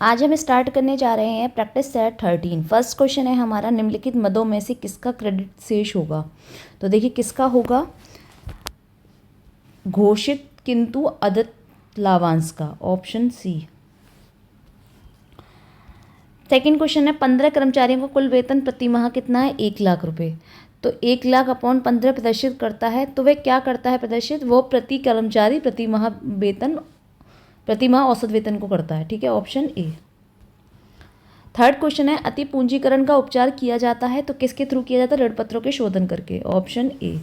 आज हम स्टार्ट करने जा रहे हैं प्रैक्टिस सेट 13। फर्स्ट क्वेश्चन है हमारा, निम्नलिखित मदों में से किसका क्रेडिट शेष होगा। तो देखिए किसका होगा, घोषित किंतु अदत्त लाभांश का, ऑप्शन सी। सेकेंड क्वेश्चन है, 15 कर्मचारियों का कुल वेतन प्रति माह कितना है, 1,00,000 रुपये। तो 1,00,000 अपॉन 15 प्रदर्शित करता है, तो वह क्या करता है प्रदर्शित, वो प्रति कर्मचारी प्रति माह औसत वेतन को करता है। ठीक है, ऑप्शन ए। थर्ड क्वेश्चन है, अति पूंजीकरण का उपचार किया जाता है तो किसके थ्रू किया जाता है, ऋण पत्रों के शोधन करके, ऑप्शन ए।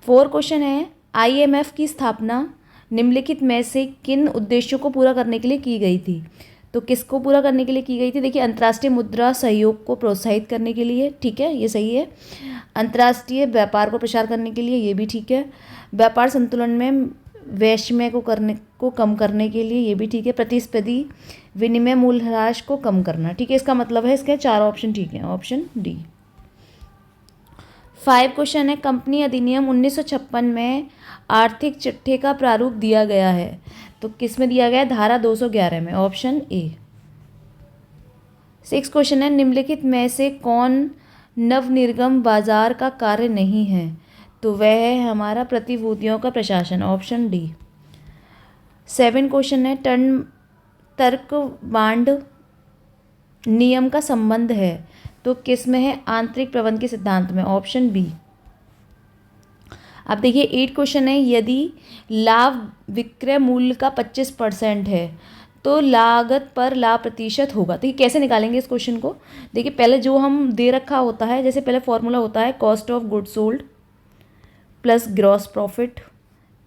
फोर्थ क्वेश्चन है, IMF की स्थापना निम्नलिखित में से किन उद्देश्यों को पूरा करने के लिए की गई थी। तो किसको पूरा करने के लिए की गई थी, देखिए अंतर्राष्ट्रीय मुद्रा सहयोग को प्रोत्साहित करने के लिए, ठीक है ये सही है। अंतर्राष्ट्रीय व्यापार को प्रसार करने के लिए, ये भी ठीक है। व्यापार संतुलन में वैषम्य को कम करने के लिए, ये भी ठीक है। प्रतिस्पर्धी विनिमय मूल्यह्रास को कम करना, ठीक है। इसका मतलब है इसके 4 ऑप्शन ठीक है, ऑप्शन डी। 5 क्वेश्चन है, कंपनी अधिनियम 1956 में आर्थिक चिट्ठे का प्रारूप दिया गया है तो किस में दिया गया है, धारा 211 में, ऑप्शन ए। 6 क्वेश्चन है, निम्नलिखित में से कौन नवनिर्गम बाजार का कार्य नहीं है। तो वह है हमारा प्रतिभूतियों का प्रशासन, ऑप्शन डी। 7 क्वेश्चन है, तर्क बांड नियम का संबंध है तो किस में है, आंतरिक प्रबंध के सिद्धांत में, ऑप्शन बी। अब देखिए 8 क्वेश्चन है, यदि लाभ विक्रय मूल्य का 25% है तो लागत पर लाभ प्रतिशत होगा। तो ये कैसे निकालेंगे इस क्वेश्चन को, देखिए पहले जो हम दे रखा होता है, जैसे पहले फॉर्मूला होता है cost of goods sold plus gross profit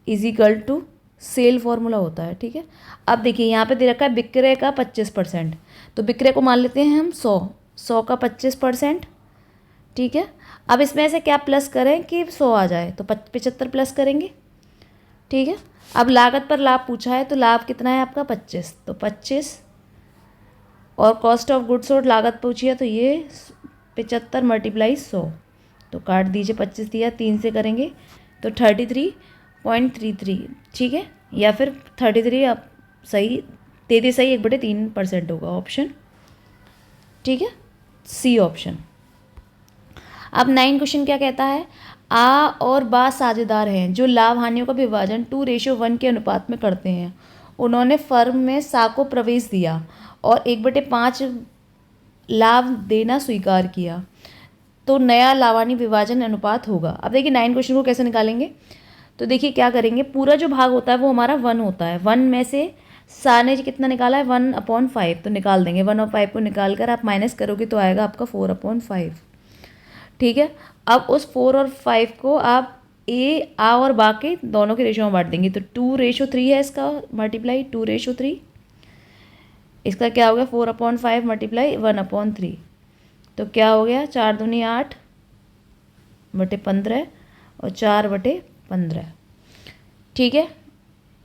is equal to sale formula होता है, ठीक है। अब देखिए यहाँ पे दे रखा है विक्रय का 25%, तो विक्रय को मान लेते हैं हम 100 का 25%, ठीक है। अब इसमें से क्या प्लस करें कि 100 आ जाए, तो 75 प्लस करेंगे, ठीक है। अब लागत पर लाभ पूछा है तो लाभ कितना है आपका 25, तो 25 और कॉस्ट ऑफ गुड्स सोल्ड लागत पूछी है तो ये 75 मल्टीप्लाई 100, तो काट दीजिए, 25 दिया, 3 से करेंगे तो 33.33, ठीक है। या फिर 33 आप सही 33 सही 1/3% होगा, ऑप्शन ठीक है, सी ऑप्शन। अब 9 क्वेश्चन क्या कहता है, आ और बा साझेदार हैं जो लाभ हानियों का विभाजन 2:1 के अनुपात में करते हैं। उन्होंने फर्म में सा को प्रवेश दिया और 1/5 लाभ देना स्वीकार किया तो नया लाभानी विभाजन अनुपात होगा। अब देखिए 9 क्वेश्चन को कैसे निकालेंगे, तो देखिए क्या करेंगे, पूरा जो भाग होता है वो हमारा 1 होता है। 1 में से सा ने कितना निकाला है 1/5, तो निकाल देंगे 1/5 को निकाल कर आप माइनस करोगे तो आएगा आपका 4/5, ठीक है। अब उस 4 और 5 को आप आ और बा के दोनों के रेशो में बांट देंगे, तो 2:3 है इसका मल्टीप्लाई 2:3, इसका क्या हो गया 4/5 मल्टीप्लाई 1/3, तो क्या हो गया 4 दूनी 8/15 और 4/15, ठीक है।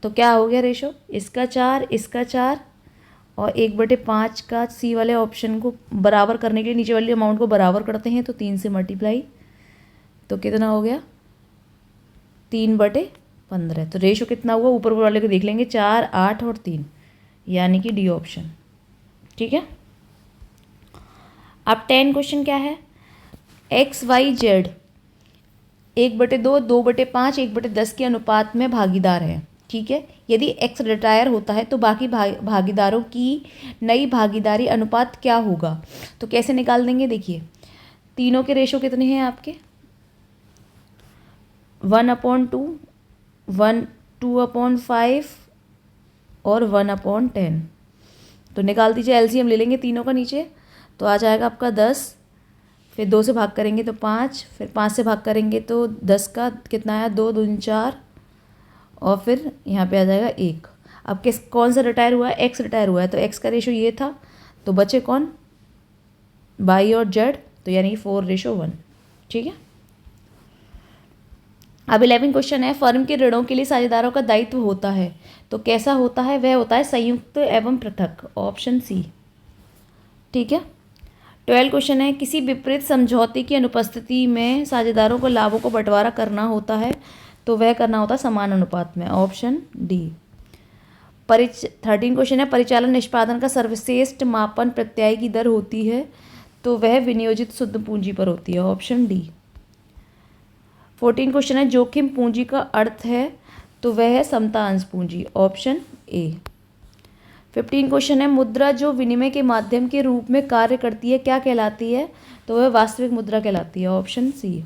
तो क्या हो गया रेशो, इसका 4 इसका 4 और 1/5 का सी वाले ऑप्शन को बराबर करने के लिए नीचे वाले अमाउंट को बराबर करते हैं तो 3 से मल्टीप्लाई, तो कितना हो गया 3/15। तो रेशो कितना हुआ ऊपर वाले को देख लेंगे, 4, 8 और 3, यानी कि डी ऑप्शन, ठीक है। अब 10 क्वेश्चन क्या है, XYZ 1/2, 2/5, 1/10 के अनुपात में भागीदार है, ठीक है। यदि X रिटायर होता है तो बाकी भागीदारों की नई भागीदारी अनुपात क्या होगा। तो कैसे निकाल देंगे, देखिए तीनों के रेशो कितने हैं आपके 1/2, 2/5 और 1/10, तो निकाल दीजिए, एलसीएम ले लेंगे तीनों का नीचे, तो आ जाएगा आपका 10, फिर 2 से भाग करेंगे तो 5, फिर 5 से भाग करेंगे तो 10 का कितना आया 2 दूनी 4 और फिर यहाँ पे आ जाएगा 1। अब कौन सा रिटायर हुआ है, X रिटायर हुआ है, तो X का रेशो ये था, तो बचे कौन Y और Z, तो यानी 4:1, ठीक है। अब 11 क्वेश्चन है, फर्म के ऋणों के लिए साझेदारों का दायित्व होता है तो कैसा होता है, वह होता है संयुक्त एवं पृथक, ऑप्शन सी, ठीक है। 12 क्वेश्चन है, किसी विपरीत समझौते की अनुपस्थिति में साझेदारों को लाभों को बंटवारा करना होता है तो वह करना होता है समान अनुपात में, ऑप्शन डी। 13 क्वेश्चन है, परिचालन निष्पादन का सर्वश्रेष्ठ मापन प्रत्यय की दर होती है, तो वह विनियोजित शुद्ध पूंजी पर होती है, ऑप्शन डी। 14 क्वेश्चन है, जोखिम पूंजी का अर्थ है, तो वह है समता अंश पूंजी, ऑप्शन ए। 15 क्वेश्चन है, मुद्रा जो विनिमय के माध्यम के रूप में कार्य करती है क्या कहलाती है, तो वह वास्तविक मुद्रा कहलाती है, ऑप्शन सी।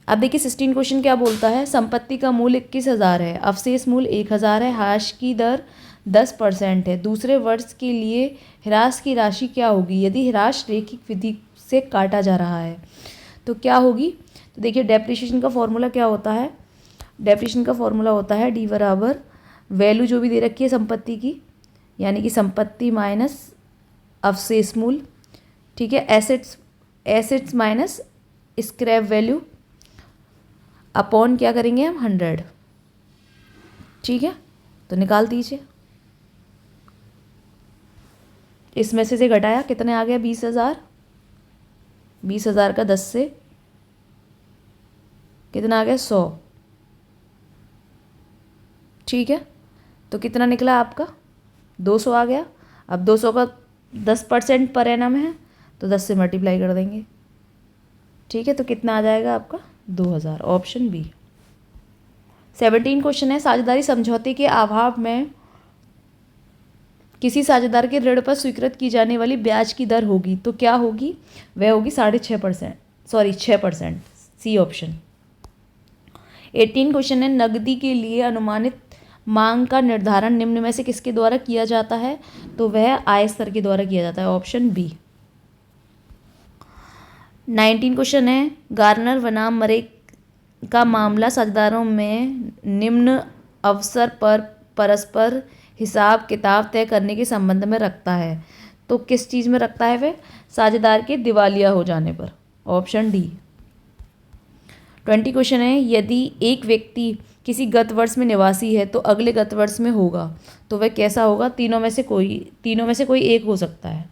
अब देखिए 16 क्वेश्चन क्या बोलता है, संपत्ति का मूल्य 21,000 है, अवशेष मूल्य 1,000 है, ह्रास की दर 10% है, दूसरे वर्ष के लिए ह्रास की राशि क्या होगी यदि ह्रास रैखिक विधि से काटा जा रहा है, तो क्या होगी। तो देखिए डेप्रिसिएशन का फॉर्मूला क्या होता है, डेप्रिसिएशन का फॉर्मूला होता है डी बराबर वैल्यू जो भी दे रखी है संपत्ति की, यानी कि संपत्ति माइनस अवशेष मूल्य, ठीक है, assets minus scrap value upon क्या करेंगे हम 100, ठीक है। तो निकाल दीजिए, इसमें से घटाया कितने आ गया 20,000, 20,000 का 10 से कितना आ गया 100, ठीक है। तो कितना निकला आपका 200 आ गया। अब 200 का 10% पर एनम है, तो 10 से मल्टीप्लाई कर देंगे, ठीक है। तो कितना आ जाएगा आपका 2,000, ऑप्शन बी। 17 क्वेश्चन है, साझेदारी समझौते के अभाव में किसी साझेदार के ऋण पर स्वीकृत की जाने वाली ब्याज की दर होगी, तो क्या होगी, वह होगी 6%, सी ऑप्शन। 18 क्वेश्चन है, नकदी के लिए अनुमानित मांग का निर्धारण निम्न में से किसके द्वारा किया जाता है, तो वह आय स्तर के द्वारा किया जाता है, ऑप्शन बी। 19 क्वेश्चन है, गार्नर बनाम मरे का मामला साझेदारों में निम्न अवसर पर परस्पर हिसाब किताब तय करने के संबंध में रखता है, तो किस चीज़ में रखता है वह, साझेदार के दिवालिया हो जाने पर, ऑप्शन डी। 20 क्वेश्चन है, यदि एक व्यक्ति किसी गत वर्ष में निवासी है तो अगले गत वर्ष में होगा, तो वह कैसा होगा, तीनों में से कोई एक हो सकता है,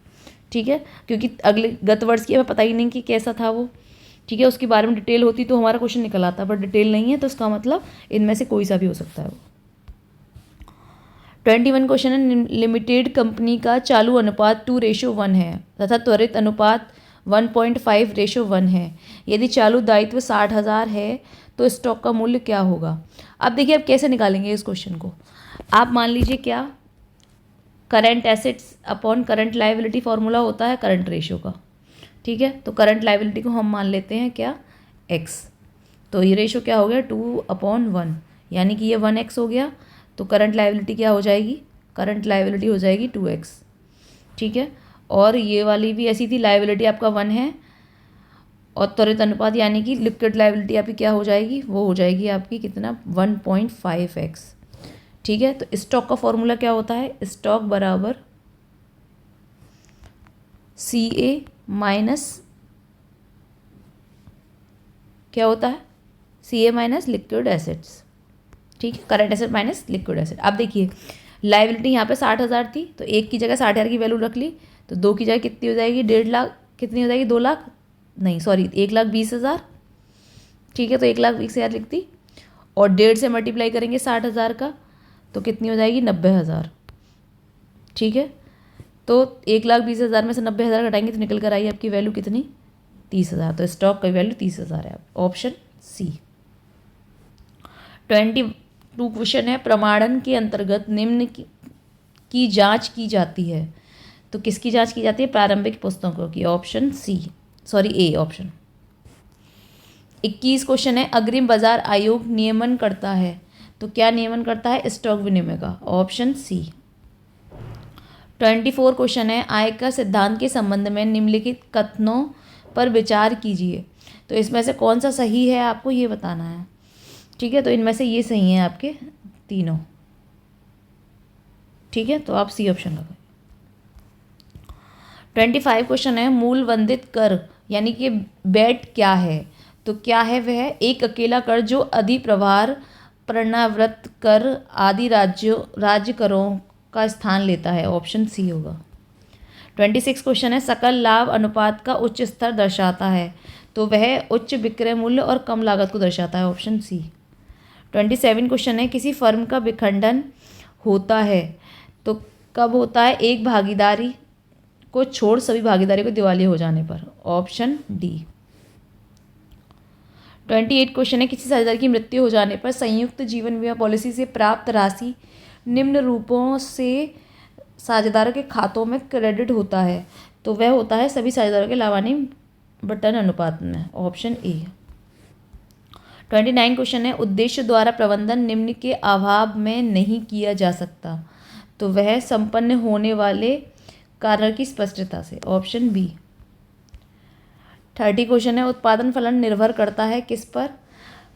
ठीक है, क्योंकि अगले गत वर्ष की हमें पता ही नहीं कि कैसा था वो, ठीक है। उसके बारे में डिटेल होती तो हमारा क्वेश्चन निकल आता, बट डिटेल नहीं है, तो इसका मतलब इनमें से कोई सा भी हो सकता है वो। 21 क्वेश्चन है, लिमिटेड कंपनी का चालू अनुपात 2:1 है तथा त्वरित अनुपात 1.5:1 है, यदि चालू दायित्व 60,000 है तो स्टॉक का मूल्य क्या होगा। अब देखिए अब कैसे निकालेंगे इस क्वेश्चन को, आप मान लीजिए क्या, current assets upon current liability formula होता है करंट रेशियो का, ठीक है। तो करंट लायबिलिटी को हम मान लेते हैं क्या, x, तो ये रेशियो क्या हो गया 2/1, यानी कि ये 1x हो गया, तो करंट लायबिलिटी क्या हो जाएगी, करंट लायबिलिटी हो जाएगी 2x, ठीक है। और ये वाली भी ऐसी थी, लायबिलिटी आपका 1 है, और त्वरित अनुपात यानी कि लिक्विड लायबिलिटी आपकी क्या हो जाएगी, वो हो जाएगी आपकी कितना 1.5x, ठीक है। तो स्टॉक का फॉर्मूला क्या होता है, स्टॉक बराबर CA माइनस क्या होता है, CA माइनस लिक्विड एसेट्स, ठीक है, current asset minus liquid asset. अब देखिए लायबिलिटी यहाँ पे 60,000 थी, तो एक की जगह 60,000 की वैल्यू रख ली, तो दो की जगह कितनी हो जाएगी 1.5 लाख, कितनी हो जाएगी 2 लाख, नहीं सॉरी 1,20,000, ठीक है। तो 1,20,000 लिखती, और 1.5 से मल्टीप्लाई करेंगे 60,000 का, तो कितनी हो जाएगी 90,000, ठीक है। तो 1,20,000 में से 90,000 घटाएंगे तो निकल कर आई आपकी वैल्यू कितनी 30,000, तो स्टॉक की वैल्यू 30,000 है, ऑप्शन सी। 22 क्वेश्चन है, प्रमाणन के अंतर्गत निम्न की जांच की जाती है, तो किसकी जांच की जाती है, प्रारंभिक पुस्तकों की, option C, sorry A option. 21 question है, अग्रिम बाजार आयोग नियमन करता है, तो क्या नियमन करता है, स्टॉक विनिमय का, ऑप्शन सी। 24 क्वेश्चन है, आयकर सिद्धांत के संबंध में निम्नलिखित कथनों पर विचार कीजिए, तो इसमें से कौन सा सही है आपको ये बताना है, ठीक है। तो इनमें से ये सही है आपके तीनों, ठीक है, तो आप सी ऑप्शन लगाएं। 25 क्वेश्चन है, मूल वंदित कर यानी कि बैट क्या है, तो क्या है वह, एक अकेला कर जो अधिप्रभार पुनरावृत्त कर आदि राज्य करों का स्थान लेता है, ऑप्शन सी होगा। 26 क्वेश्चन है, सकल लाभ अनुपात का उच्च स्तर दर्शाता है, तो वह उच्च विक्रय मूल्य और कम लागत को दर्शाता है, ऑप्शन सी। 27 क्वेश्चन है, किसी फर्म का विखंडन होता है तो कब होता है? एक भागीदारी को छोड़ सभी भागीदारी को दिवालिया हो जाने पर। Option D. 28 क्वेश्चन है, किसी साझेदार की मृत्यु हो जाने पर संयुक्त जीवन बीमा पॉलिसी से प्राप्त राशि निम्न रूपों से साझेदारों के खातों में क्रेडिट होता है तो वह होता है सभी साझेदारों के लाभानी बटन अनुपात में। Option A. 29 क्वेश्चन है, उद्देश्य द्वारा प्रबंधन निम्न के अभाव में नहीं किया जा सकता तो वह संपन्न होने वाले कारण की स्पष्टता से। Option B. 30 क्वेश्चन है, उत्पादन फलन निर्भर करता है किस पर?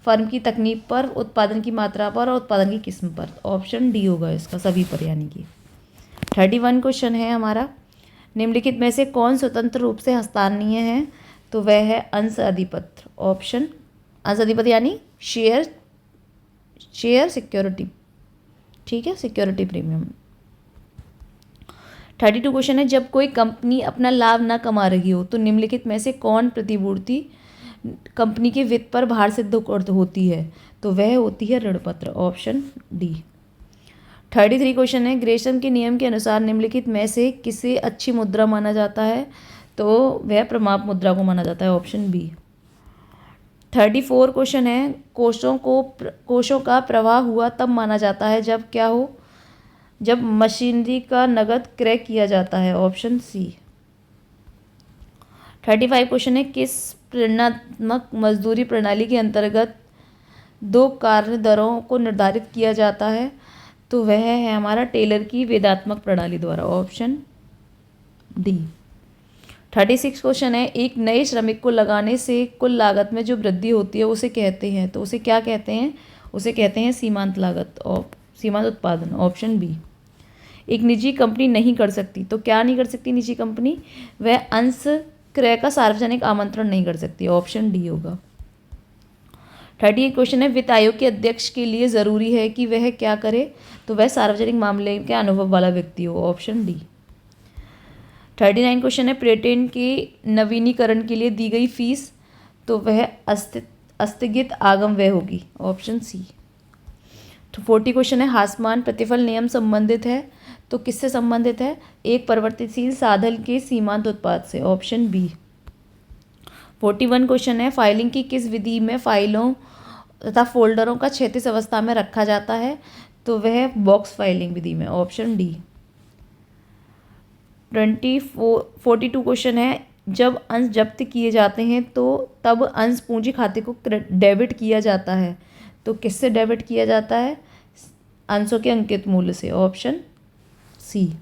फर्म की तकनीक पर, उत्पादन की मात्रा पर और उत्पादन की किस्म पर। ऑप्शन डी होगा इसका, सभी पर यानी कि। 31 क्वेश्चन है हमारा, निम्नलिखित में से कौन स्वतंत्र रूप से हस्तांतरणीय है? तो वह है अंश अधिपत्र। ऑप्शन अंश अधिपत्र यानी शेयर सिक्योरिटी, ठीक है, सिक्योरिटी प्रीमियम। 32 क्वेश्चन है, जब कोई कंपनी अपना लाभ न कमा रही हो तो निम्नलिखित में से कौन प्रतिपूर्ति कंपनी के वित्त पर भार सिद्ध होती है? तो वह होती है ऋण पत्र। Option D. 33 क्वेश्चन है, ग्रेसन के नियम के अनुसार निम्नलिखित में से किसे अच्छी मुद्रा माना जाता है? तो वह प्रमाप मुद्रा को माना जाता है। Option B. 34 क्वेश्चन है, कोषों का प्रवाह हुआ तब माना जाता है जब क्या हो? जब मशीनरी का नकद क्रय किया जाता है। Option C. 35 क्वेश्चन है, किस प्रेरणात्मक मजदूरी प्रणाली के अंतर्गत 2 कार्य दरों को निर्धारित किया जाता है? तो वह है हमारा टेलर की वेदात्मक प्रणाली द्वारा। Option D. 36 क्वेश्चन है, एक नए श्रमिक को लगाने से कुल लागत में जो वृद्धि होती है उसे कहते हैं, तो उसे क्या कहते हैं? उसे कहते हैं सीमांत लागत और सीमांत उत्पादन। Option B. एक निजी कंपनी नहीं कर सकती, तो क्या नहीं कर सकती निजी कंपनी? वह अंश क्रय का सार्वजनिक आमंत्रण नहीं कर सकती। ऑप्शन डी होगा। 38 क्वेश्चन है, वित्त आयोग के अध्यक्ष के लिए ज़रूरी है कि वह क्या करे? तो वह सार्वजनिक मामले के अनुभव वाला व्यक्ति हो। Option D. 39 क्वेश्चन है, पेटेंट के नवीनीकरण के लिए दी गई फीस? तो वह अस्थगित आगम व्यय होगी। Option C. तो 40 क्वेश्चन है, हासमान प्रतिफल नियम संबंधित है? तो किससे संबंधित है? एक परिवर्तनशील साधन के सीमांत उत्पाद से। Option B. 41 क्वेश्चन है, फाइलिंग की किस विधि में फाइलों तथा फोल्डरों का क्षैतिज अवस्था में रखा जाता है? तो वह बॉक्स फाइलिंग विधि में। Option D. 42 क्वेश्चन है, जब अंश जब्त किए जाते हैं तो तब अंश पूंजी खाते को डेबिट किया जाता है, तो किससे डेबिट किया जाता है? अंशों के अंकित मूल्य से। Option C.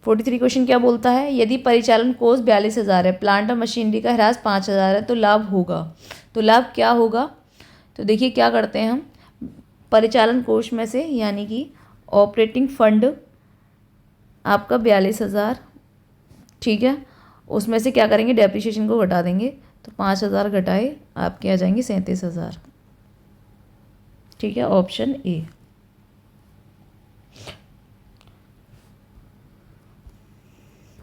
43 क्वेश्चन क्या बोलता है, यदि परिचालन कोष 42,000 है, प्लांट और मशीनरी का ह्रास 5,000 है तो लाभ होगा। तो लाभ क्या होगा? तो देखिए क्या करते हैं हम, परिचालन कोष में से यानी कि ऑपरेटिंग फंड आपका 42,000, ठीक है, उसमें से क्या करेंगे? डेप्रिसिएशन को घटा देंगे, तो 5,000 घटाए आपके आ जाएंगे 37,000, ठीक है। Option A.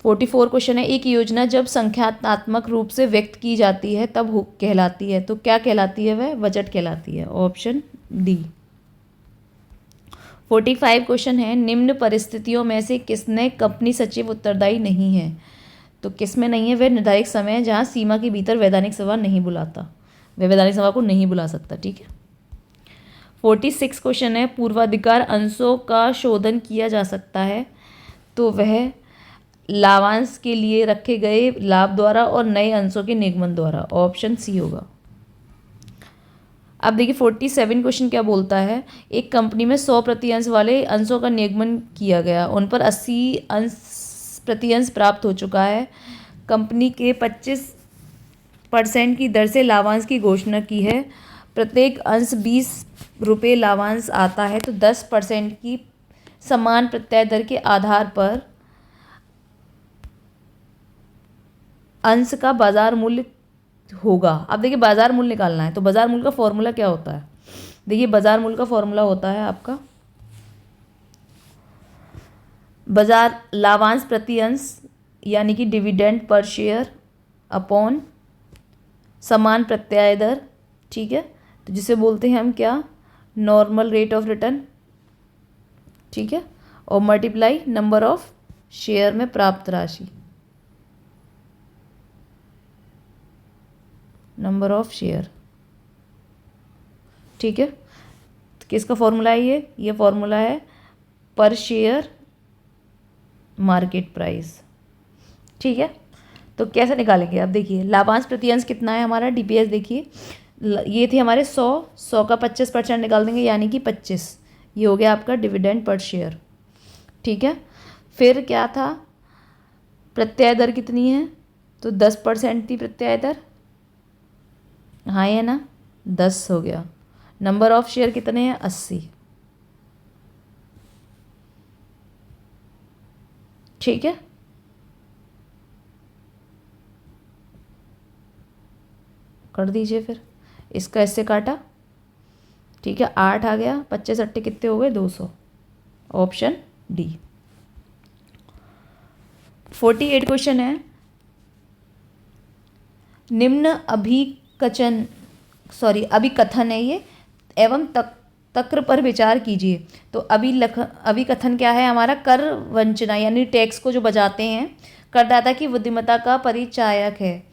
44 क्वेश्चन है, एक योजना जब संख्यात्मक रूप से व्यक्त की जाती है तब कहलाती है, तो क्या कहलाती है? वह बजट कहलाती है। Option D. 45 क्वेश्चन है, निम्न परिस्थितियों में से किसने कंपनी सचिव उत्तरदायी नहीं है? तो किस में नहीं है? वह निर्धारित समय जहाँ सीमा के भीतर वैधानिक सभा नहीं बुलाता, वह वैधानिक सभा को नहीं बुला सकता, ठीक है। 46 क्वेश्चन है, पूर्वाधिकार अंशों का शोधन किया जा सकता है? तो वह लाभांश के लिए रखे गए लाभ द्वारा और नए अंशों के निगमन द्वारा। ऑप्शन सी होगा। अब देखिए 47 क्वेश्चन क्या बोलता है, एक कंपनी में 100% वाले अंशों का निगमन किया गया, उन पर 80% प्राप्त हो चुका है, कंपनी के 25% की दर से लाभांश की घोषणा की है, प्रत्येक अंश 20 रुपये लाभांश आता है, तो 10% की समान प्रत्याय दर के आधार पर अंश का बाजार मूल्य होगा। अब देखिए बाजार मूल्य निकालना है, तो बाजार मूल्य का फॉर्मूला क्या होता है? देखिए बाजार मूल्य का फॉर्मूला होता है आपका बाजार लाभांश प्रति अंश यानी कि डिविडेंड पर शेयर अपॉन समान प्रत्याय दर, ठीक है, तो जिसे बोलते हैं हम क्या? नॉर्मल रेट ऑफ रिटर्न, ठीक है, और मल्टीप्लाई नंबर ऑफ शेयर में प्राप्त राशि, नंबर ऑफ शेयर। ठीक है, तो किसका फॉर्मूला है ये फॉर्मूला है पर शेयर मार्केट प्राइस। ठीक है, तो कैसे निकालेंगे अब देखिए, लाभांश प्रतिअंश कितना है हमारा, डीपीएस देखिए ये थे हमारे 100 का 25% निकाल देंगे यानी कि 25, ये हो गया आपका डिविडेंड पर शेयर। ठीक है, फिर क्या था, प्रत्यय दर कितनी है, तो 10% थी प्रत्यय दर, हाँ है ना, 10 हो गया। नंबर ऑफ शेयर कितने हैं, 80। ठीक है, कर दीजिए फिर, इसका इससे काटा। ठीक है, 8 आ गया, 25 अट्टे कितने हो गए, 200, ऑप्शन डी। 48 क्वेश्चन है, निम्न अभिकथन है ये, एवं तक्र पर विचार कीजिए। तो अभिकथन क्या है हमारा, कर वंचना यानी टैक्स को जो बचाते हैं, करदाता की बुद्धिमत्ता का परिचायक है।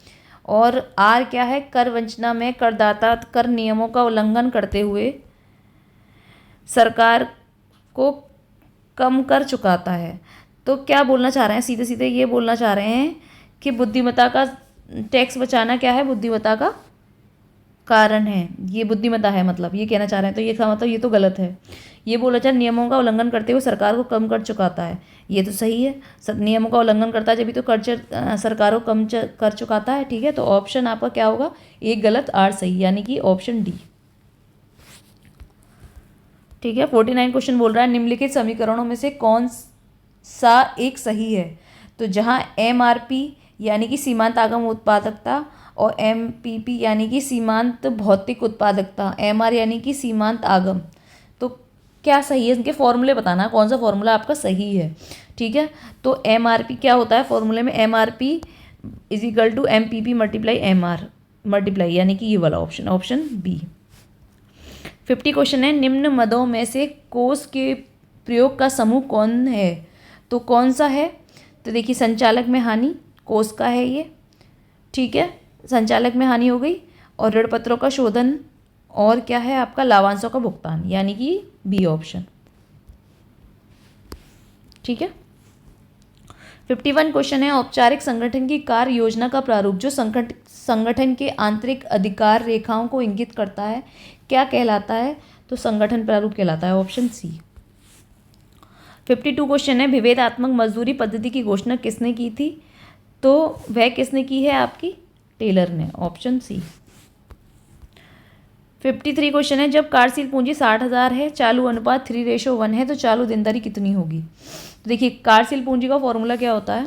और आर क्या है, कर वंचना में करदाता कर नियमों का उल्लंघन करते हुए सरकार को कम कर चुकाता है। तो क्या बोलना चाह रहे हैं, सीधे सीधे ये बोलना चाह रहे हैं कि बुद्धिमत्ता का टैक्स बचाना क्या है, बुद्धिमत्ता का कारण है, ये बुद्धिमत्ता है, मतलब ये कहना चाह रहे हैं। तो ये का मतलब ये तो गलत है, ये बोला चाहे नियमों का उल्लंघन करते हुए सरकार को कम कर चुकाता है, ये तो सही है। नियमों का उल्लंघन करता है जब भी तो सरकार को कम कर चुकाता है। ठीक है, तो ऑप्शन आपका क्या होगा, एक गलत आर सही, यानी कि ऑप्शन डी। ठीक है, 49 क्वेश्चन बोल रहा है, निम्नलिखित समीकरणों में से कौन सा एक सही है। तो जहाँ एमआरपी यानी कि सीमांत आगम उत्पादकता और एमपीपी यानी कि सीमांत भौतिक उत्पादकता, एमआर यानी कि सीमांत आगम, तो क्या सही है, इनके फॉर्मूले बताना कौन सा फॉर्मूला आपका सही है। ठीक है, तो एमआरपी क्या होता है फॉर्मूले में, MRP is equal to MPP multiply MR multiply, यानी कि ये वाला ऑप्शन, ऑप्शन बी। 50 क्वेश्चन है, निम्न मदों में से कोष के प्रयोग का समूह कौन है। तो कौन सा है, तो देखिए संचालक में हानि कोष का है ये। ठीक है, संचालक में हानि हो गई, और ऋण पत्रों का शोधन, और क्या है आपका लाभांशों का भुगतान, यानी कि बी ऑप्शन। ठीक है, 51 क्वेश्चन है, औपचारिक संगठन की कार्य योजना का प्रारूप जो संगठन के आंतरिक अधिकार रेखाओं को इंगित करता है क्या कहलाता है। तो संगठन प्रारूप कहलाता है, ऑप्शन सी। 52 क्वेश्चन है, विभेदात्मक मजदूरी पद्धति की घोषणा किसने की थी। तो वह किसने की है आपकी, टेलर ने, ऑप्शन सी। 53 क्वेश्चन है, जब कार्यशील पूंजी 60,000 है, चालू अनुपात 3:1 है, तो चालू देनदारी कितनी होगी। तो देखिए कार्यशील पूंजी का फॉर्मूला क्या होता है,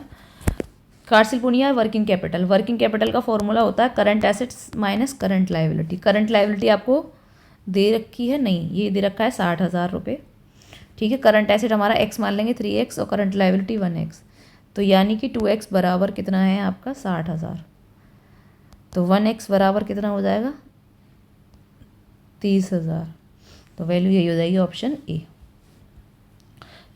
कार्यशील पूंजी या वर्किंग कैपिटल का फॉर्मूला होता है current assets minus current liability. Current liability आपको दे रखी है, नहीं ये दे रखा है 60,000 रुपये। ठीक है, करंट एसेट हमारा एक्स मान लेंगे 3x और करंट लायबिलिटी 1x, तो यानी कि 2x बराबर कितना है आपका 60,000, तो 1x बराबर कितना हो जाएगा 30,000, तो वैल्यू यही हो जाएगी ऑप्शन ए।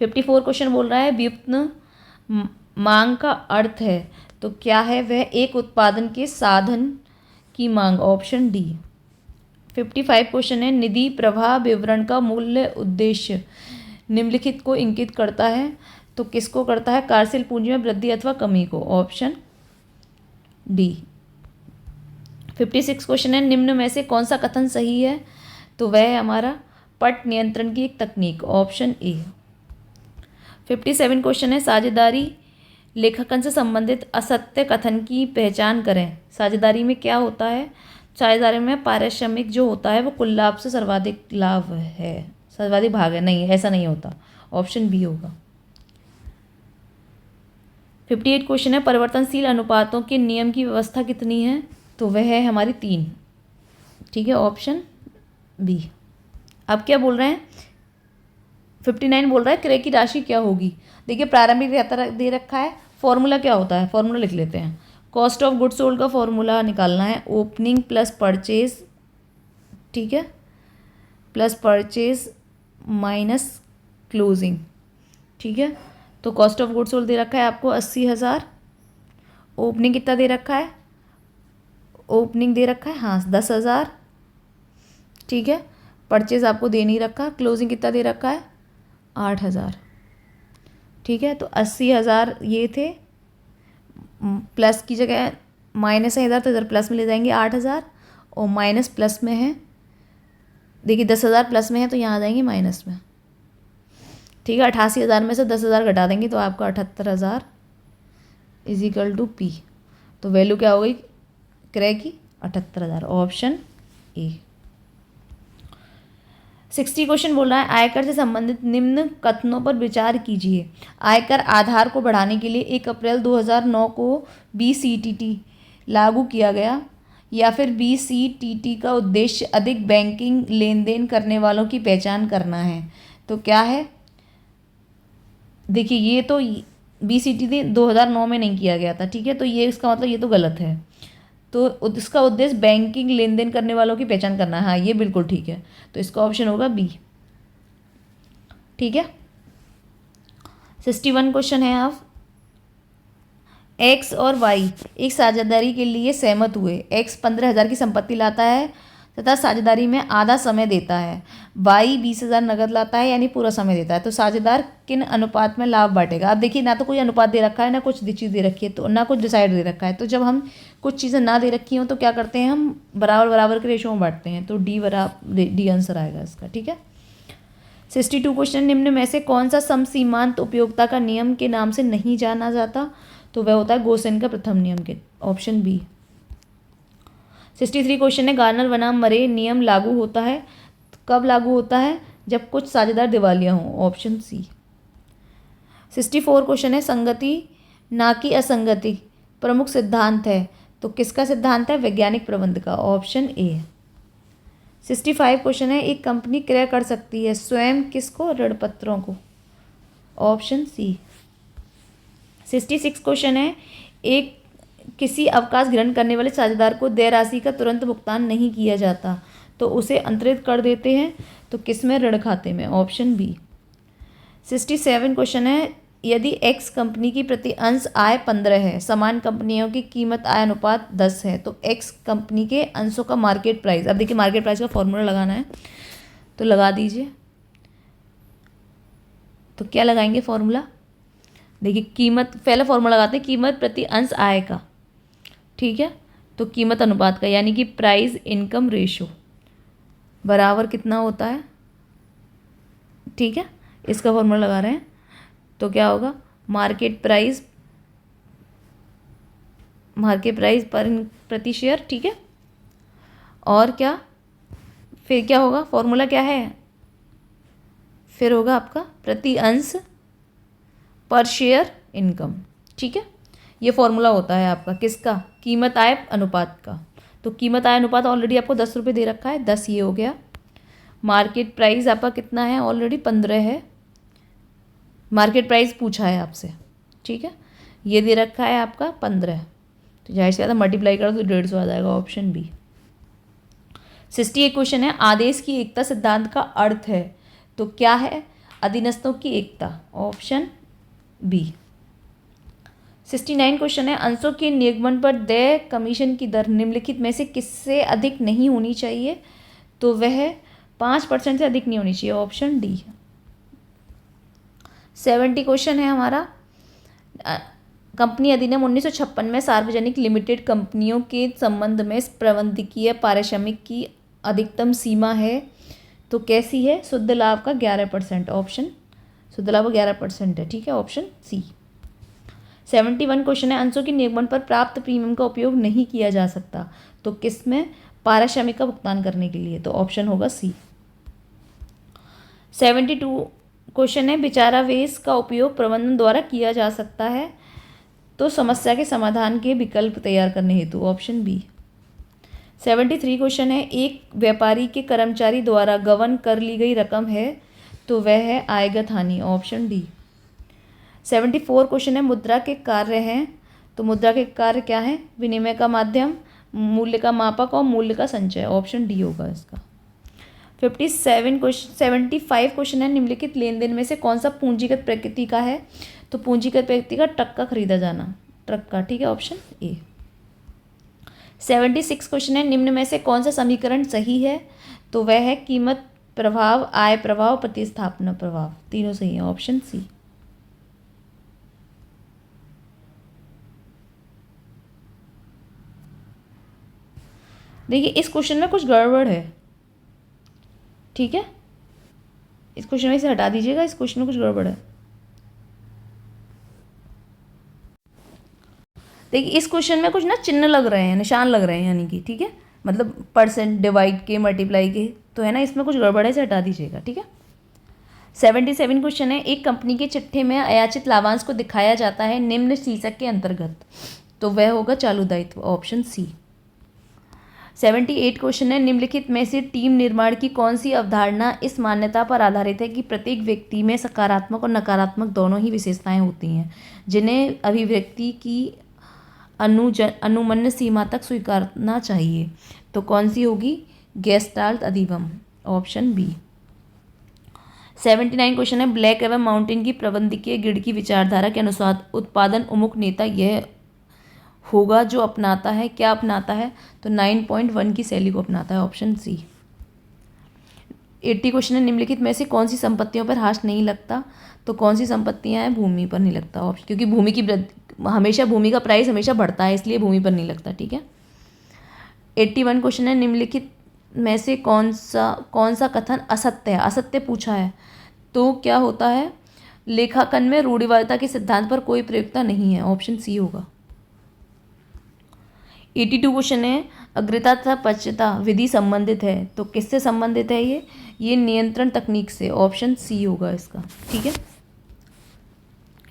54 क्वेश्चन बोल रहा है, व्युत्पन्न मांग का अर्थ है, तो क्या है वह, एक उत्पादन के साधन की मांग, ऑप्शन डी। 55 क्वेश्चन है, निधि प्रवाह विवरण का मूल्य उद्देश्य निम्नलिखित को इंगित करता है, तो किसको करता है, कार्यशील पूंजी में वृद्धि अथवा कमी को, ऑप्शन डी। 56 क्वेश्चन है, निम्न में से कौन सा कथन सही है, तो वह है हमारा पट नियंत्रण की एक तकनीक, ऑप्शन ए। 57 क्वेश्चन है, साझेदारी लेखांकन से संबंधित असत्य कथन की पहचान करें। साझेदारी में क्या होता है, साझेदारी में पारिश्रमिक जो होता है वो कुल लाभ से सर्वाधिक लाभ है, सर्वाधिक भाग है, नहीं ऐसा नहीं होता, ऑप्शन बी होगा। 58 क्वेश्चन है, परिवर्तनशील अनुपातों के नियम की व्यवस्था कितनी है, तो वह है हमारी 3। ठीक है, ऑप्शन बी। अब क्या बोल रहे हैं, 59 बोल रहा है क्रय की राशि क्या होगी। देखिए प्रारंभिक दे रखा है, फॉर्मूला क्या होता है, फॉर्मूला लिख लेते हैं। कॉस्ट ऑफ गुड्स सोल्ड का फॉर्मूला निकालना है, ओपनिंग प्लस परचेज, ठीक है, प्लस परचेज माइनस क्लोजिंग, ठीक है। तो कॉस्ट ऑफ गुड्स सोल्ड दे रखा है आपको 80,000, ओपनिंग कितना दे रखा है, ओपनिंग दे रखा है हाँ 10,000, ठीक है। परचेज आपको दे नहीं रखा, क्लोजिंग कितना दे रखा है 8,000, ठीक है। तो 80,000 ये थे, प्लस की जगह माइनस है इधर, तो इधर प्लस में ले जाएंगे 8,000, और माइनस प्लस में है, देखिए 10,000 प्लस में है तो यहाँ आ जाएंगे माइनस में, ठीक है। 88,000 में से 10,000 घटा देंगे तो आपका 78,000 इज इक्वल टू पी। तो वैल्यू क्या हो गई क्रय की 78,000, ऑप्शन ए। 60 क्वेश्चन बोल रहा है आयकर से संबंधित निम्न कथनों पर विचार कीजिए। आयकर आधार को बढ़ाने के लिए 1 अप्रैल 2009 को BCTT लागू किया गया, या फिर BCTT का उद्देश्य अधिक बैंकिंग लेन देन करने वालों की पहचान करना है। तो क्या है, देखिए ये तो BCTT 2009 में नहीं किया गया था, ठीक है। तो ये इसका मतलब ये तो गलत है। तो इसका उद्देश्य बैंकिंग लेन देन करने वालों की पहचान करना है, हाँ ये बिल्कुल ठीक है। तो इसका ऑप्शन होगा बी, ठीक है। 61 क्वेश्चन है, आप एक्स और वाई एक साझेदारी के लिए सहमत हुए। एक्स 15,000 की संपत्ति लाता है तथा साझेदारी में आधा समय देता है, वाई 20,000 नगद लाता है यानी पूरा समय देता है। तो साझेदार किन अनुपात में लाभ बांटेगा। अब देखिए ना तो कोई अनुपात दे रखा है, ना कुछ चीज़ दे रखी है, तो ना कुछ डिसाइड दे रखा है। तो जब हम कुछ चीज़ें ना दे रखी हों तो क्या करते हैं, हम बराबर बराबर के रेशो में बांटते हैं। तो डी आंसर आएगा इसका, ठीक है। 62 क्वेश्चन, निम्न में से कौन सा समसीमांत उपयोगिता का नियम के नाम से नहीं जाना जाता। तो वह होता है गोसेन का प्रथम नियम के, ऑप्शन बी। 63 क्वेश्चन है, गार्नर बनाम मरे नियम लागू होता है, कब लागू होता है, जब कुछ साझेदार दिवालिया हों, ऑप्शन सी। 64 क्वेश्चन है, संगति ना कि असंगति प्रमुख सिद्धांत है, तो किसका सिद्धांत है, वैज्ञानिक प्रबंध का, ऑप्शन ए। 65 क्वेश्चन है, एक कंपनी क्रय कर सकती है स्वयं किसको, ऋण पत्रों को, ऑप्शन सी। 66 क्वेश्चन है, एक किसी अवकाश ग्रहण करने वाले साझेदार को देय राशि का तुरंत भुगतान नहीं किया जाता तो उसे अंतरित कर देते हैं, तो किस में, ऋण खाते में, ऑप्शन बी। 67 क्वेश्चन है, यदि एक्स कंपनी की प्रति अंश आय 15 है, समान कंपनियों की कीमत आय अनुपात 10 है, तो एक्स कंपनी के अंशों का मार्केट प्राइस। अब देखिए मार्केट प्राइस का फॉर्मूला लगाना है, तो लगा दीजिए। तो क्या लगाएंगे फॉर्मूला, देखिए कीमत, पहले फॉर्मूला लगाते हैं कीमत प्रति अंश आय का, ठीक है। तो कीमत अनुपात का, यानी कि प्राइस इनकम रेशो बराबर कितना होता है, ठीक है। इसका फॉर्मूला लगा रहे हैं, तो क्या होगा, मार्केट प्राइस पर प्रति शेयर, ठीक है। और क्या, फिर क्या होगा, फॉर्मूला क्या है, फिर होगा आपका प्रति अंश पर शेयर इनकम, ठीक है। ये फॉर्मूला होता है आपका किसका, कीमत आय अनुपात का। तो कीमत आय अनुपात ऑलरेडी आपको 10 रुपये दे रखा है, 10 ये हो गया। मार्केट प्राइस आपका कितना है, ऑलरेडी 15 है, मार्केट प्राइस पूछा है आपसे, ठीक है। ये दे रखा है आपका 15, तो जाहिर सी बात है मल्टीप्लाई करो तो 150 आ जाएगा, ऑप्शन बी। 68 क्वेश्चन है, आदेश की एकता सिद्धांत का अर्थ है, तो क्या है, अधीनस्थों की एकता, ऑप्शन बी। 69 क्वेश्चन है, अंशों के निगमन पर देय कमीशन की दर निम्नलिखित में से किससे अधिक नहीं होनी चाहिए, तो वह 5% से अधिक नहीं होनी चाहिए, ऑप्शन डी। 70 क्वेश्चन है हमारा, कंपनी अधिनियम 1956 में सार्वजनिक लिमिटेड कंपनियों के संबंध में प्रबंधकीय पारिश्रमिक की अधिकतम सीमा है, तो कैसी है, शुद्ध लाभ का 11%, ऑप्शन, शुद्ध लाभ 11% है, ठीक है, ऑप्शन सी। 71 क्वेश्चन है, अंशों के निगमन पर प्राप्त प्रीमियम का उपयोग नहीं किया जा सकता, तो किस में, पारिश्रमिक का भुगतान करने के लिए, तो ऑप्शन होगा सी। 72 क्वेश्चन है, विचारावेश का उपयोग प्रबंधन द्वारा किया जा सकता है, तो समस्या के समाधान के विकल्प तैयार करने हेतु, ऑप्शन बी। 73 क्वेश्चन है, एक व्यापारी के कर्मचारी द्वारा गबन कर ली गई रकम है, तो वह है आयगत हानि, ऑप्शन डी। 74 क्वेश्चन है, मुद्रा के कार्य हैं, तो मुद्रा के कार्य क्या है, विनिमय का माध्यम, मूल्य का मापक और मूल्य का संचय, ऑप्शन डी होगा इसका। 75 क्वेश्चन है, निम्नलिखित लेन देन में से कौन सा पूंजीगत प्रकृति का है? तो पूंजीगत प्रकृति का ट्रक का खरीदा जाना, ट्रक का, ठीक है, ऑप्शन ए। 76 क्वेश्चन है, निम्न में से कौन सा समीकरण सही है? तो वह है कीमत प्रभाव, आय प्रभाव, प्रतिस्थापना प्रभाव, तीनों सही है, ऑप्शन सी। देखिए इस क्वेश्चन में कुछ गड़बड़ है, ठीक है, इस क्वेश्चन में से हटा दीजिएगा, इस क्वेश्चन में कुछ गड़बड़ है। देखिए इस क्वेश्चन में कुछ ना चिन्ह लग रहे हैं, निशान लग रहे हैं, यानी कि, ठीक है, मतलब परसेंट, डिवाइड के, मल्टीप्लाई के, तो है ना, इसमें कुछ गड़बड़ है, इसे हटा दीजिएगा, ठीक है। 77 क्वेश्चन है, एक कंपनी के चिट्ठे में अयाचित लाभांश को दिखाया जाता है निम्न शीर्षक के अंतर्गत, तो वह होगा चालू दायित्व, ऑप्शन सी। 78 क्वेश्चन है, निम्नलिखित में से टीम निर्माण की कौन सी अवधारणा इस मान्यता पर आधारित है कि प्रत्येक व्यक्ति में सकारात्मक और नकारात्मक दोनों ही विशेषताएं होती हैं, जिन्हें अभिव्यक्ति की अनुमन्य सीमा तक स्वीकारना चाहिए? तो कौन सी होगी? गेस्टाल्ट अधिगम, ऑप्शन बी। 79 क्वेश्चन है, ब्लैक एवं माउंटेन की प्रबंधकीय गिल्ड की विचारधारा के अनुसार उत्पादन उन्मुख नेता यह होगा जो अपनाता है, क्या अपनाता है? तो 9.1 की शैली को अपनाता है, ऑप्शन सी। 80 क्वेश्चन है, निम्नलिखित में से कौन सी संपत्तियों पर हाश नहीं लगता? तो कौन सी संपत्तियां हैं? भूमि पर नहीं लगता, ऑप्शन, क्योंकि भूमि की हमेशा भूमि का प्राइस हमेशा बढ़ता है, इसलिए भूमि पर नहीं लगता, ठीक है। 81 क्वेश्चन है, निम्नलिखित में से कौन सा कथन असत्य है? असत्य पूछा है, तो क्या होता है? लेखांकन में रूढ़िवादिता के सिद्धांत पर कोई प्रयोक्ता नहीं है, ऑप्शन सी होगा। 82 क्वेश्चन है, अग्रता तथा पश्चता विधि संबंधित है, तो किससे संबंधित है ये नियंत्रण तकनीक से, ऑप्शन सी होगा इसका, ठीक है।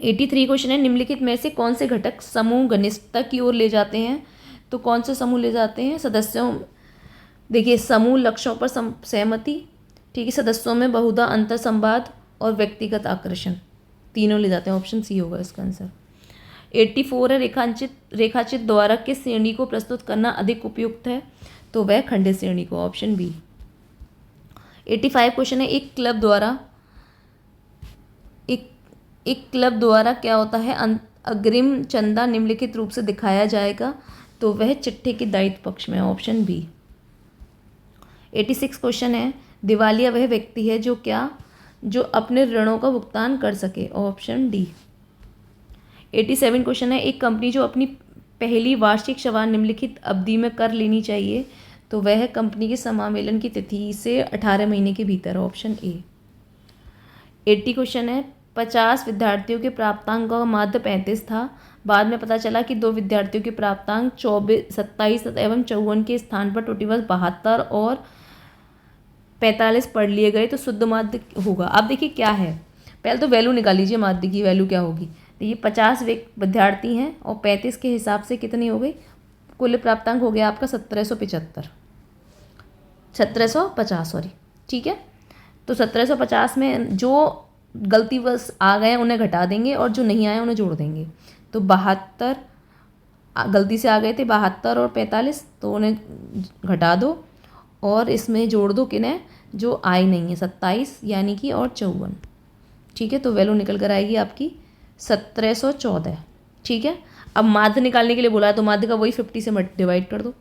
83 क्वेश्चन है, निम्नलिखित में से कौन से घटक समूह घनिष्ठता की ओर ले जाते हैं? तो कौन से समूह ले जाते हैं? सदस्यों, देखिए समूह लक्ष्यों पर सहमति, ठीक है, सदस्यों में बहुधा अंतर संवाद और व्यक्तिगत आकर्षण, तीनों ले जाते हैं, ऑप्शन सी होगा इसका आंसर। 84 है, रेखाचित द्वारा किस श्रेणी को प्रस्तुत करना अधिक उपयुक्त है? तो वह खंडित श्रेणी को, ऑप्शन बी। 85 क्वेश्चन है, एक क्लब द्वारा क्या होता है? अग्रिम चंदा निम्नलिखित रूप से दिखाया जाएगा, तो वह चिट्ठे के दायित्व पक्ष में, ऑप्शन बी। 86 क्वेश्चन है, दिवालिया वह व्यक्ति है जो अपने ऋणों का भुगतान कर सके, ऑप्शन डी। 87 क्वेश्चन है, एक कंपनी जो अपनी पहली वार्षिक सेवा निम्नलिखित अवधि में कर लेनी चाहिए, तो वह कंपनी के समामेलन की तिथि से 18 महीने के भीतर, ऑप्शन ए। 80 क्वेश्चन है, 50 विद्यार्थियों के प्राप्तांक का माध्य 35 था, बाद में पता चला कि 2 विद्यार्थियों के प्राप्तांक 27 एवं 54 के स्थान पर टोटल 72 और 45 पढ़ लिए गए, तो शुद्ध माध्य होगा। अब देखिए क्या है, पहले तो वैल्यू निकाल लीजिए, माध्य की वैल्यू क्या होगी। देखिए 50 विद्यार्थी हैं और 35 के हिसाब से कितनी हो गई? कुल प्राप्तांक हो गया आपका 1750, सॉरी, ठीक है। तो 1750 में जो गलती बस आ गए उन्हें घटा देंगे और जो नहीं आए उन्हें जोड़ देंगे, तो 72 गलती से आ गए थे, 72 और 45, तो उन्हें घटा दो और इसमें जोड़ दो किन्हें? जो आई नहीं है, 27 यानी कि और 54, ठीक है। तो वैल्यू निकल कर आएगी आपकी 1714, ठीक है। अब माध्य निकालने के लिए बोला है, तो माध्य का वही 50 से डिवाइड कर दो,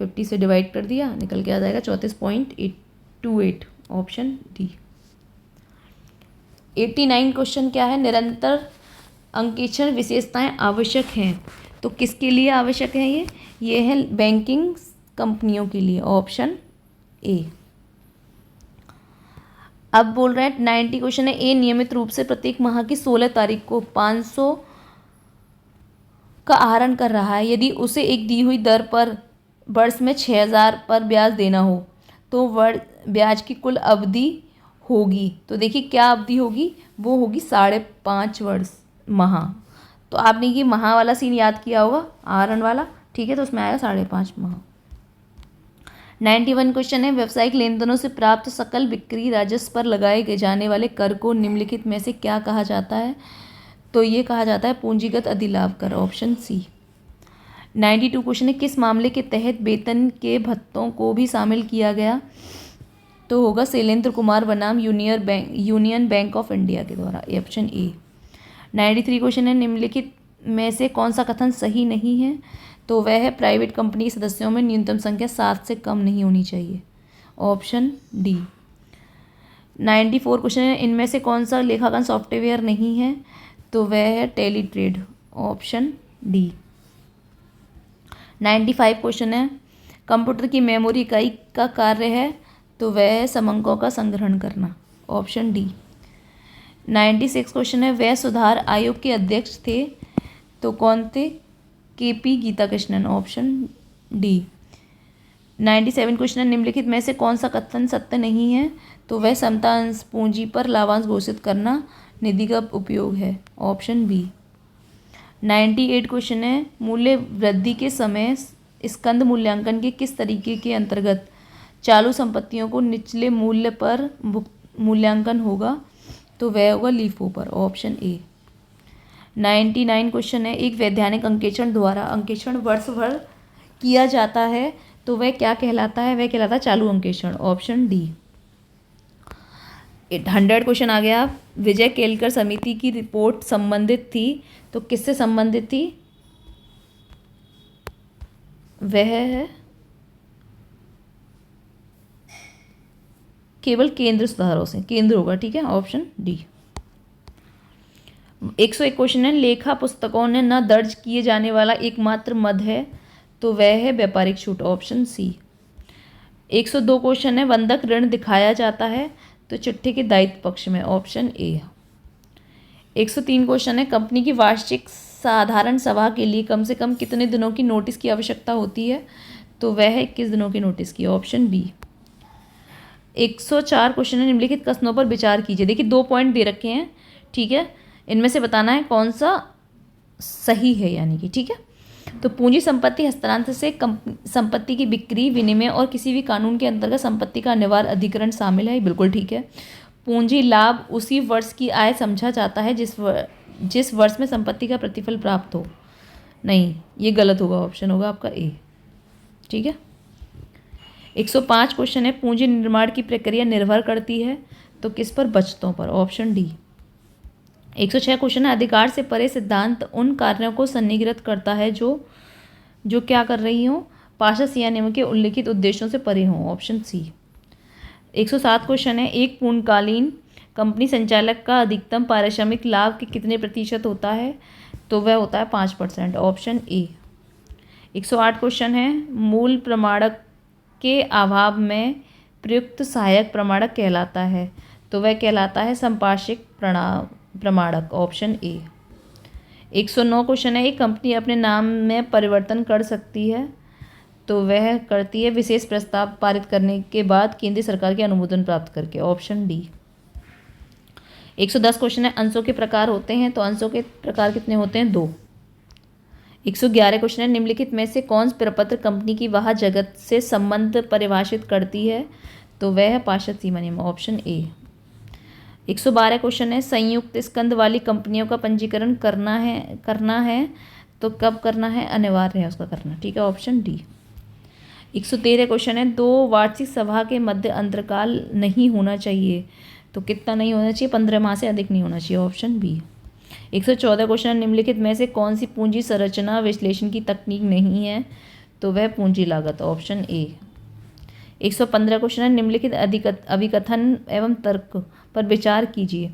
50 से डिवाइड कर दिया, निकल के आ जाएगा 34.828, ऑप्शन डी। 89 क्वेश्चन क्या है, निरंतर अंकेक्षण विशेषताएं आवश्यक हैं, तो किसके लिए आवश्यक है ये है बैंकिंग कंपनियों के लिए, ऑप्शन ए। अब बोल रहे हैं 90 क्वेश्चन है, ए नियमित रूप से प्रत्येक माह की 16 तारीख को 500 का आहरण कर रहा है, यदि उसे एक दी हुई दर पर वर्ष में 6000 पर ब्याज देना हो, तो ब्याज की कुल अवधि होगी, तो देखिए क्या अवधि होगी, वो होगी 5.5 वर्ष माह। तो आपने ये माह वाला सीन याद किया होगा, आहरण वाला, ठीक है, तो उसमें आएगा 5.5 माह। 91 क्वेश्चन है, व्यावसायिक लेन देनों से प्राप्त सकल बिक्री राजस्व पर लगाए जाने वाले कर को निम्नलिखित में से क्या कहा जाता है? तो ये कहा जाता है पूंजीगत अधिलाभ कर, ऑप्शन सी। 92 क्वेश्चन है, किस मामले के तहत वेतन के भत्तों को भी शामिल किया गया? तो होगा शैलेंद्र कुमार बनाम यूनियन बैंक ऑफ इंडिया के द्वारा, ऑप्शन ए। 93 क्वेश्चन है, निम्नलिखित में से कौन सा कथन सही नहीं है? तो वह है प्राइवेट कंपनी के सदस्यों में न्यूनतम संख्या 7 से कम नहीं होनी चाहिए, ऑप्शन डी। 94 क्वेश्चन है, इनमें से कौन सा लेखांकन सॉफ्टवेयर नहीं है? तो वह है टेलीट्रेड, ऑप्शन डी। 95 क्वेश्चन है, कंप्यूटर की मेमोरी इकाई का कार्य है? तो वह है समंकों का संग्रहण करना, ऑप्शन डी। 96 क्वेश्चन है, वह सुधार आयोग के अध्यक्ष थे? तो कौन थे? K P Geeta Krishnan, option D. 97 question है, निम्नलिखित में से कौन सा कथन सत्य नहीं है? तो वह समता अंश पूंजी पर लाभांश घोषित करना निधि का उपयोग है, ऑप्शन बी। 98 क्वेश्चन है, मूल्य वृद्धि के समय स्कंद मूल्यांकन के किस तरीके के अंतर्गत चालू संपत्तियों को निचले मूल्य पर मूल्यांकन होगा? तो वह होगा लीफो पर, ऑप्शन ए। 99 क्वेश्चन है, एक वैधानिक अंकेक्षण द्वारा अंकेक्षण वर्ष भर किया जाता है तो वह क्या कहलाता है? वह कहलाता है चालू अंकेक्षण, ऑप्शन डी। 100 क्वेश्चन आ गया, विजय केलकर समिति की रिपोर्ट संबंधित थी? तो किससे संबंधित थी? वह है केवल केंद्र सुधारों से, केंद्र होगा, ठीक है, ऑप्शन डी। 101 क्वेश्चन है, लेखा पुस्तकों में न दर्ज किए जाने वाला एकमात्र मद है? तो वह है व्यापारिक छूट, ऑप्शन सी। 102 क्वेश्चन है, बंधक ऋण दिखाया जाता है? तो चिट्ठी के दायित्व पक्ष में, ऑप्शन ए। 103 क्वेश्चन है, कंपनी की वार्षिक साधारण सभा के लिए कम से कम कितने दिनों की नोटिस की आवश्यकता होती है? तो वह है 21 दिनों की नोटिस की, ऑप्शन बी। 104 क्वेश्चन है, निम्नलिखित कथनों पर विचार कीजिए। देखिए 2 पॉइंट दे रखे हैं, ठीक है, इनमें से बताना है कौन सा सही है, यानी कि, ठीक है। तो पूंजी संपत्ति हस्तांतरण से संपत्ति की बिक्री, विनिमय और किसी भी कानून के अंतर्गत संपत्ति का अनिवार्य अधिग्रहण शामिल है, बिल्कुल ठीक है। पूंजी लाभ उसी वर्ष की आय समझा जाता है जिस वर्ष में संपत्ति का प्रतिफल प्राप्त हो, नहीं, ये गलत होगा, ऑप्शन होगा आपका ए, ठीक है। 105 क्वेश्चन है, पूंजी निर्माण की प्रक्रिया निर्भर करती है? तो किस पर? बचतों पर, ऑप्शन डी। 106 क्वेश्चन है, अधिकार से परे सिद्धांत उन कार्यों को सन्निहित करता है जो क्या कर रही हो? पारदर्शी या नियम के उल्लिखित उद्देश्यों से परे हो, ऑप्शन सी। 107 क्वेश्चन है, एक पूर्णकालीन कंपनी संचालक का अधिकतम पारिश्रमिक लाभ के कितने प्रतिशत होता है? तो वह होता है 5%, ऑप्शन ए। 108 क्वेश्चन है, मूल प्रमाणक के अभाव में प्रयुक्त सहायक प्रमाणक कहलाता है? तो वह कहलाता है संपार्श्विक प्रमाणक, ऑप्शन ए। 109 क्वेश्चन है, एक कंपनी अपने नाम में परिवर्तन कर सकती है? तो वह करती है विशेष प्रस्ताव पारित करने के बाद केंद्र सरकार के अनुमोदन प्राप्त करके, ऑप्शन डी। 110 क्वेश्चन है, अंशों के प्रकार होते हैं? तो अंशों के प्रकार कितने होते हैं? 2। 111 क्वेश्चन है, निम्नलिखित में से कौन प्रपत्र कंपनी की वह जगत से संबंध परिभाषित करती है? तो वह है पार्षद सीमा नियम, ऑप्शन ए। 112 क्वेश्चन है, संयुक्त स्कंद वाली कंपनियों का पंजीकरण करना है तो कब करना है? अनिवार्य है उसका करना, ठीक है, ऑप्शन डी। 113 क्वेश्चन है, 2 वार्षिक सभा के मध्य अंतराल नहीं होना चाहिए? तो कितना नहीं होना चाहिए? 15 माह से अधिक नहीं होना चाहिए, ऑप्शन बी। 114 क्वेश्चन है, निम्नलिखित में से कौन सी पूंजी संरचना विश्लेषण की तकनीक नहीं है? तो वह पूंजी लागत, ऑप्शन ए। 115 क्वेश्चन है, निम्नलिखित अभिकथन एवं तर्क पर विचार कीजिए।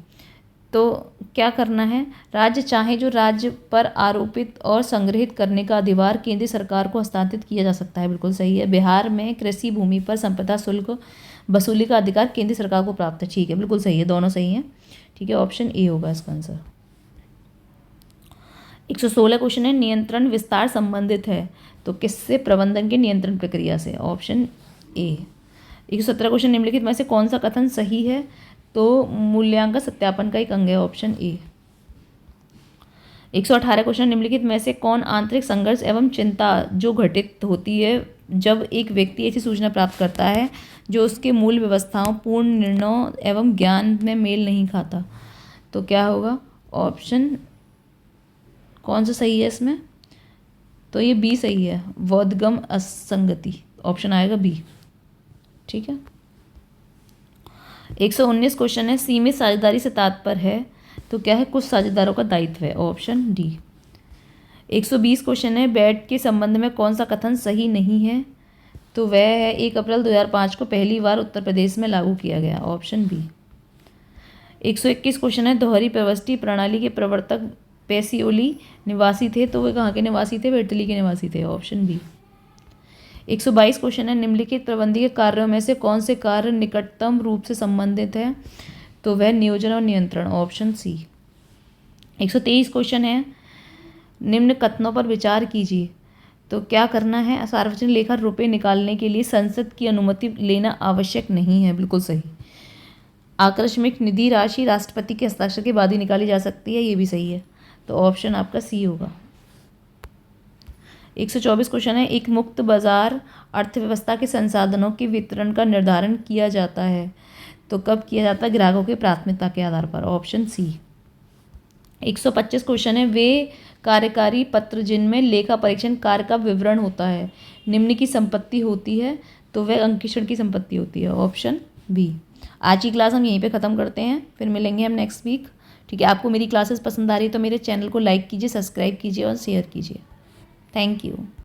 तो क्या करना है? राज्य चाहे जो राज्य पर आरोपित और संग्रहित करने का अधिकार केंद्र सरकार को हस्तांतरित किया जा सकता है, बिल्कुल सही है। बिहार में कृषि भूमि पर संपदा शुल्क वसूली का अधिकार केंद्र सरकार को प्राप्त है, ठीक है, बिल्कुल सही है, दोनों सही हैं, ठीक है, ऑप्शन ए होगा इसका आंसर। 116 क्वेश्चन है, नियंत्रण विस्तार संबंधित है? तो किससे? प्रबंधन के नियंत्रण प्रक्रिया से, ऑप्शन ए। 117 क्वेश्चन, निम्नलिखित में से कौन सा कथन सही है? तो मूल्यांकन सत्यापन का एक अंग है, ऑप्शन ए। 118 क्वेश्चन, निम्नलिखित में से कौन आंतरिक संघर्ष एवं चिंता जो घटित होती है जब एक व्यक्ति ऐसी सूचना प्राप्त करता है जो उसके मूल व्यवस्थाओं, पूर्ण निर्णयों एवं ज्ञान में मेल नहीं खाता? तो क्या होगा? ऑप्शन कौन सा सही है इसमें? तो ये बी सही है, बोधगम्य असंगति, ऑप्शन आएगा बी, ठीक है। 119 क्वेश्चन है, सीमित साझेदारी से तात्पर्य है तो क्या है, कुछ साझेदारों का दायित्व है, ऑप्शन डी। 120 क्वेश्चन है, बेड के संबंध में कौन सा कथन सही नहीं है, तो वह है 1 अप्रैल 2005 को पहली बार उत्तर प्रदेश में लागू किया गया, ऑप्शन बी। 121 क्वेश्चन है, दोहरी प्रविष्टि प्रणाली के प्रवर्तक पेसियोली निवासी थे, तो वे कहाँ के निवासी थे, वे इटली के निवासी थे, ऑप्शन बी। 122 क्वेश्चन है, निम्नलिखित प्रबंधकीय कार्यों में से कौन से कार्य निकटतम रूप से संबंधित है, तो वह नियोजन और नियंत्रण, ऑप्शन सी। 123 क्वेश्चन है, निम्न कथनों पर विचार कीजिए, तो क्या करना है, सार्वजनिक लेखा रुपये निकालने के लिए संसद की अनुमति लेना आवश्यक नहीं है, बिल्कुल सही। आकस्मिक निधि राशि राष्ट्रपति के हस्ताक्षर के बाद ही निकाली जा सकती है, ये भी सही है, तो ऑप्शन आपका सी होगा। 124 क्वेश्चन है, एक मुक्त बाजार अर्थव्यवस्था के संसाधनों के वितरण का निर्धारण किया जाता है, तो कब किया जाता है, ग्राहकों की प्राथमिकता के आधार पर, ऑप्शन सी। 125 क्वेश्चन है, वे कार्यकारी पत्र जिनमें लेखा परीक्षण कार्य का विवरण होता है निम्न की संपत्ति होती है, तो वह अंकेक्षण की संपत्ति होती है, ऑप्शन बी। आज की क्लास हम यहीं पे ख़त्म करते हैं, फिर मिलेंगे हम नेक्स्ट वीक, ठीक है। आपको मेरी क्लासेस पसंद आ रही है तो मेरे चैनल को लाइक कीजिए, सब्सक्राइब कीजिए और शेयर कीजिए। Thank you.